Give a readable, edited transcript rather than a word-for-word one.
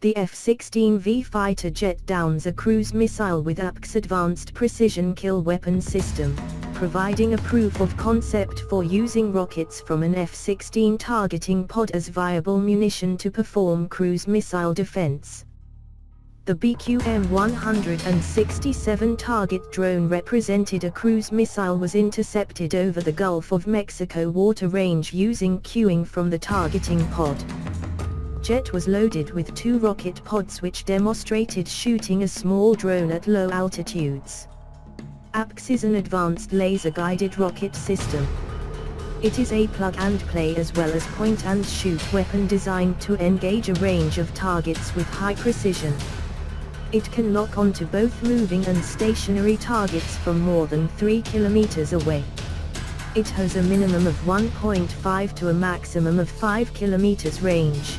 The F-16V Fighter Jet downs a cruise missile with APKWS Advanced Precision Kill Weapon System, providing a proof of concept for using rockets from an F-16 targeting pod as viable munition to perform cruise missile defense. The BQM-167 Target Drone represented a cruise missile was intercepted over the Gulf of Mexico water range using cueing from the targeting pod. Jet was loaded with 2 rocket pods which demonstrated shooting a small drone at low altitudes. APKWS is an advanced laser-guided rocket system. It is a plug-and-play as well as point-and-shoot weapon designed to engage a range of targets with high precision. It can lock onto both moving and stationary targets from more than 3 kilometers away. It has a minimum of 1.5 to a maximum of 5 kilometers range.